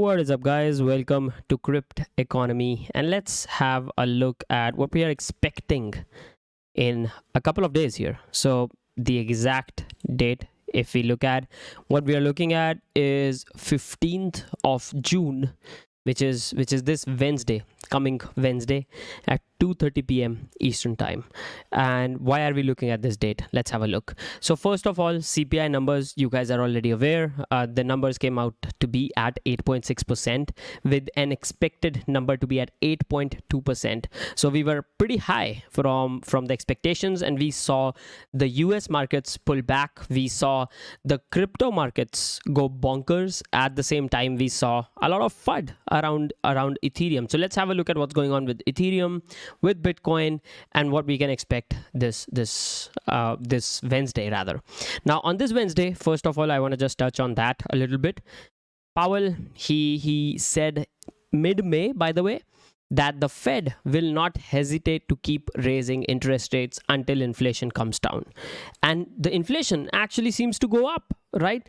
What is up, guys? Welcome to Crypt-Economy, and let's have a look at what we are expecting in a couple of days here. So the exact date, if we look at what we are looking at, is 15th of June, which is this Wednesday, coming Wednesday at 2:30 p.m. Eastern time. And why are we looking at this date? Let's have a look. So first of all, CPI numbers, you guys are already aware. The numbers came out to be at 8.6% with an expected number to be at 8.2%. So we were pretty high from the expectations, and we saw the US markets pull back. We saw the crypto markets go bonkers. At the same time, we saw a lot of FUD around Ethereum. So let's have a look at what's going on with Ethereum, with Bitcoin, and what we can expect this Wednesday rather. Now on this Wednesday, first of all, I want to just touch on that a little bit. Powell, he said mid-May, by the way, that the Fed will not hesitate to keep raising interest rates until inflation comes down. And the inflation actually seems to go up, right?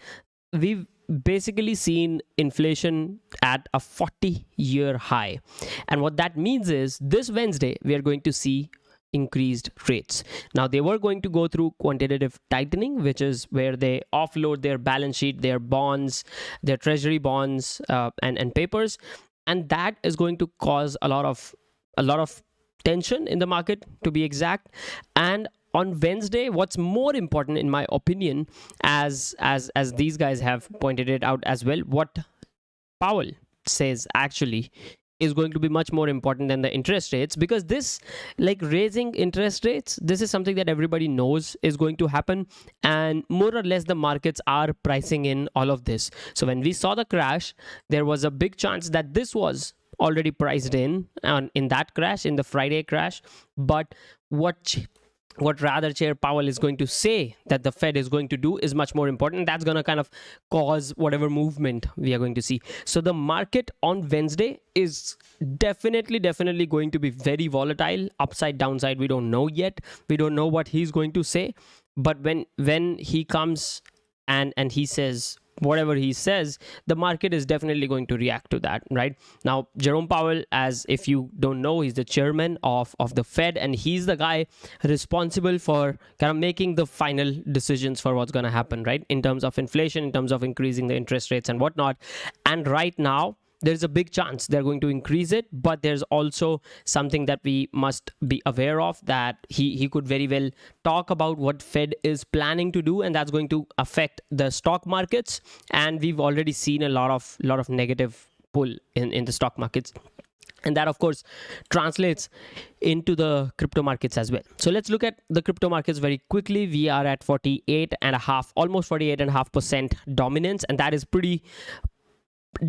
We've basically seen inflation at a 40-year high. And what that means is this Wednesday, we are going to see increased rates. Now, they were going to go through quantitative tightening, which is where they offload their balance sheet, their bonds, their treasury bonds, and papers. And that is going to cause a lot of tension in the market, to be exact. And on Wednesday, what's more important, in my opinion, as these guys have pointed it out as well, what Powell says actually is going to be much more important than the interest rates, because this, like raising interest rates, this is something that everybody knows is going to happen, and more or less the markets are pricing in all of this. So when we saw the crash, there was a big chance that this was already priced in that crash, in the Friday crash. But what rather Chair Powell is going to say that the Fed is going to do is much more important. That's going to kind of cause whatever movement we are going to see. So the market on Wednesday is definitely going to be very volatile. Upside, downside, we don't know yet. We don't know what he's going to say. But when he comes and he says whatever he says, the market is definitely going to react to that, right? Now, Jerome Powell, as if you don't know, he's the chairman of the Fed, and he's the guy responsible for kind of making the final decisions for what's going to happen, right? In terms of inflation, in terms of increasing the interest rates and whatnot. And right now, there's a big chance they're going to increase it, but there's also something that we must be aware of, that he could very well talk about what Fed is planning to do, and that's going to affect the stock markets. And we've already seen a lot of negative pull in the stock markets. And that, of course, translates into the crypto markets as well. So let's look at the crypto markets very quickly. We are at 48.5, almost 48.5% dominance, and that is pretty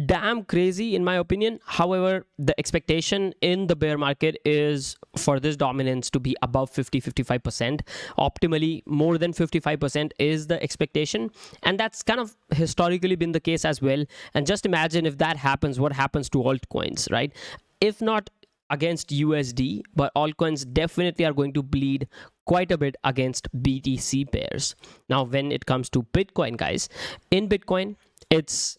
damn crazy in my opinion. However, the expectation in the bear market is for this dominance to be above 50-55%. Optimally, more than 55% is the expectation, and that's kind of historically been the case as well. And just imagine if that happens, what happens to altcoins, right? If not against USD, but altcoins definitely are going to bleed quite a bit against BTC pairs. Now, when it comes to Bitcoin, guys, in Bitcoin,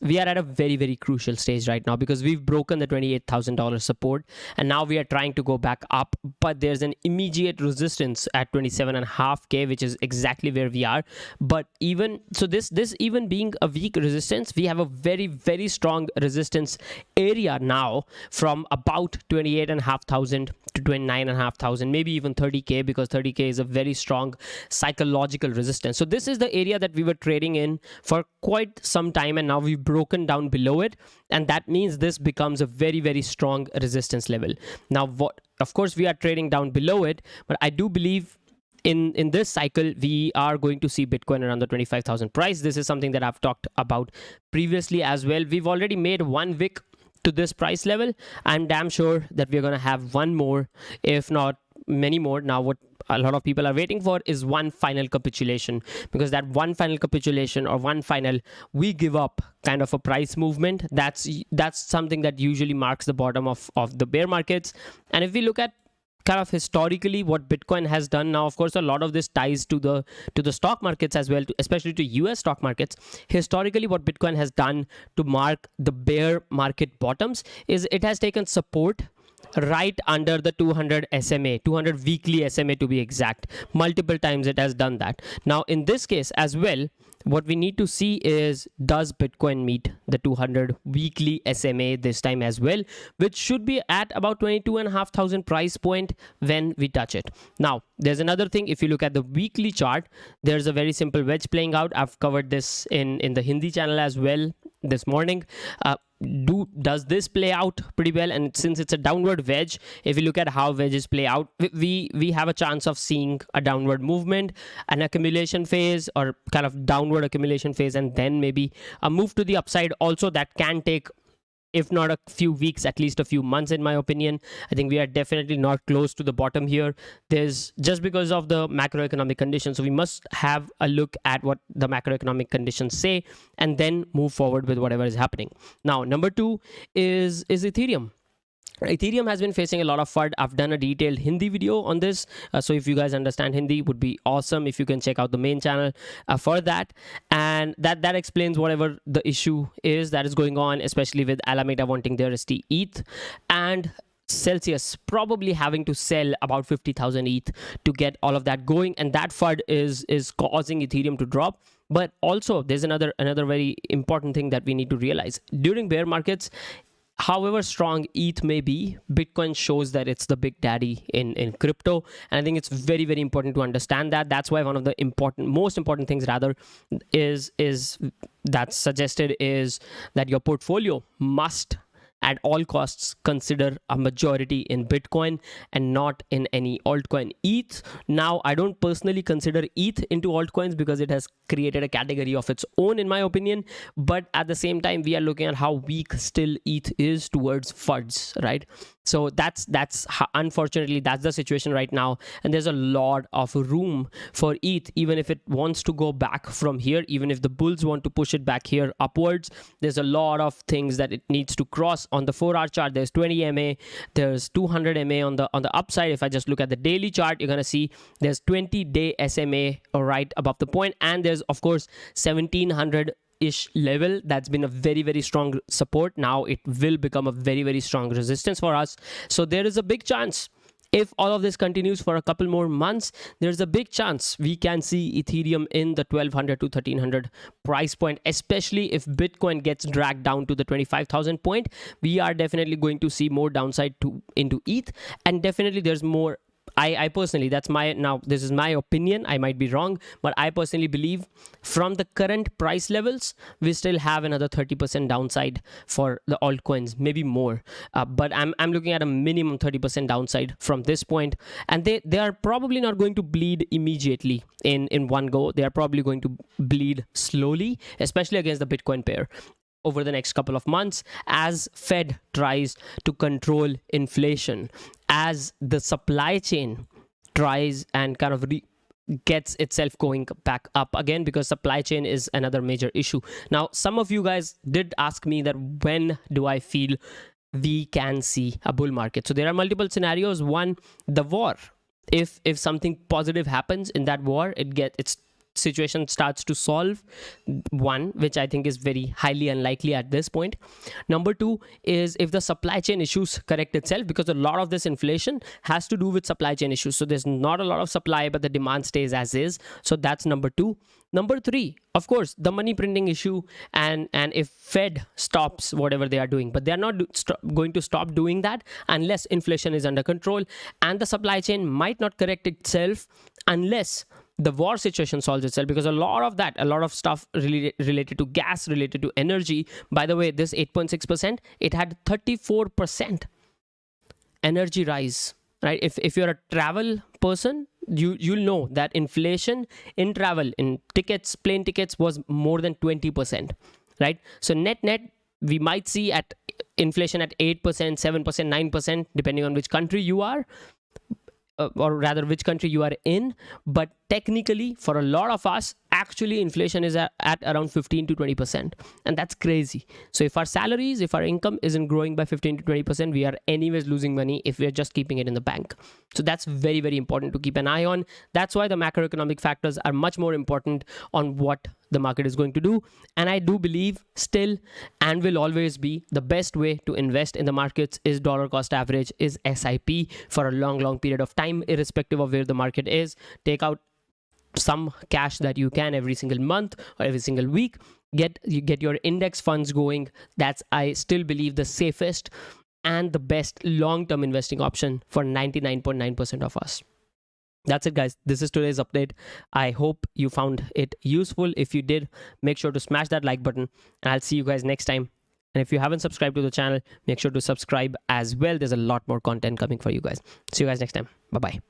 we are at a very crucial stage right now, because we've broken the $28,000 support, and now we are trying to go back up, but there's an immediate resistance at 27.5K, which is exactly where we are. But even so, this even being a weak resistance, we have a very strong resistance area now from about 28,500 to 29,500, maybe even 30K, because 30K is a very strong psychological resistance. So this is the area that we were trading in for quite some time, and now we've broken down below it, and that means this becomes a very strong resistance level. Now, of course, we are trading down below it, but I do believe in this cycle we are going to see Bitcoin around the 25,000 price. This is something that I've talked about previously as well. We've already made one wick to this price level. I'm damn sure that we're going to have one more, if not many more. Now, what a lot of people are waiting for is one final capitulation, because that one final capitulation, or one final we give up kind of a price movement, that's something that usually marks the bottom of the bear markets. And if we look at kind of historically what Bitcoin has done. Now, of course, a lot of this ties to the stock markets as well, especially to US stock markets. Historically, what Bitcoin has done to mark the bear market bottoms is it has taken support right under the 200 SMA, 200 weekly SMA to be exact. Multiple times it has done that. Now, in this case as well, what we need to see is, does Bitcoin meet the 200 weekly SMA this time as well, which should be at about 22,500 price point when we touch it. Now, there's another thing. If you look at the weekly chart, there's a very simple wedge playing out. I've covered this in the Hindi channel as well this morning. Does this play out pretty well? And since it's a downward wedge, if you look at how wedges play out, we have a chance of seeing a downward movement, an accumulation phase, or kind of downward accumulation phase, and then maybe a move to the upside also. That can take, if not a few weeks, at least a few months, in my opinion. I think we are definitely not close to the bottom here. There's just because of the macroeconomic conditions. So we must have a look at what the macroeconomic conditions say and then move forward with whatever is happening. Now, number 2 is Ethereum. Ethereum has been facing a lot of FUD. I've done a detailed Hindi video on this. So if you guys understand Hindi, would be awesome if you can check out the main channel for that. And that explains whatever the issue is that is going on, especially with Alameda wanting their ST ETH and Celsius probably having to sell about 50,000 ETH to get all of that going. And that FUD is causing Ethereum to drop. But also there's another very important thing that we need to realize. During bear markets, however strong ETH may be, Bitcoin shows that it's the big daddy in crypto. And I think it's very, very important to understand that. That's why one of the most important things rather is that's suggested is that your portfolio must at all costs consider a majority in Bitcoin and not in any altcoin. ETH, now I don't personally consider ETH into altcoins because it has created a category of its own, in my opinion. But at the same time, we are looking at how weak still ETH is towards FUDs, right? So that's unfortunately that's the situation right now, and there's a lot of room for ETH. Even if it wants to go back from here, even if the bulls want to push it back here upwards, there's a lot of things that it needs to cross. On the 4-hour chart, there's 20 MA, there's 200 MA on the upside. If I just look at the daily chart, you're gonna see there's 20-day SMA right above the point, and there's of course 1700-ish level that's been a very, very strong support. Now it will become a very, very strong resistance for us. So there is a big chance, if all of this continues for a couple more months, there's a big chance we can see Ethereum in the 1200 to 1300 price point, especially if Bitcoin gets dragged down to the 25,000 point. We are definitely going to see more downside into ETH, and definitely there's more. I personally, this is my opinion, I might be wrong, but I personally believe from the current price levels, we still have another 30% downside for the altcoins, maybe more. But I'm looking at a minimum 30% downside from this point. And they are probably not going to bleed immediately in one go. They are probably going to bleed slowly, especially against the Bitcoin pair, over the next couple of months, as Fed tries to control inflation, as the supply chain tries and kind of gets itself going back up again, because supply chain is another major issue. Now, some of you guys did ask me that when do I feel we can see a bull market? So there are multiple scenarios. One, the war. If something positive happens in that war, its situation starts to solve, one, which I think is very highly unlikely at this point. Number 2 is if the supply chain issues correct itself, because a lot of this inflation has to do with supply chain issues. So there's not a lot of supply, but the demand stays as is. So that's number 2. Number 3, of course, the money printing issue, and if Fed stops whatever they are doing, but they are not going to stop doing that unless inflation is under control, and the supply chain might not correct itself unless the war situation solves itself, because a lot of stuff related to gas, related to energy. By the way, this 8.6%, it had 34% energy rise, right? If you're a travel person, you'll know that inflation in travel, in tickets, plane tickets, was more than 20%, right? So net, we might see at inflation at 8%, 7%, 9%, depending on which country you are, or rather which country you are in. But technically, for a lot of us, actually inflation is at around 15 to 20%, and that's crazy. So if our salaries, if our income isn't growing by 15 to 20%, we are anyways losing money if we're just keeping it in the bank. So that's very, very important to keep an eye on. That's why the macroeconomic factors are much more important on what the market is going to do. And I do believe still and will always be the best way to invest in the markets is dollar cost average, is SIP for a long period of time, irrespective of where the market is. Take out some cash that you can every single month or every single week. You get your index funds going. That's, I still believe, the safest and the best long-term investing option for 99.9% of us. That's it, guys. This is today's update. I hope you found it useful. If you did, make sure to smash that like button, and I'll see you guys next time. And if you haven't subscribed to the channel, make sure to subscribe as well. There's a lot more content coming for you guys. See you guys next time. Bye-bye.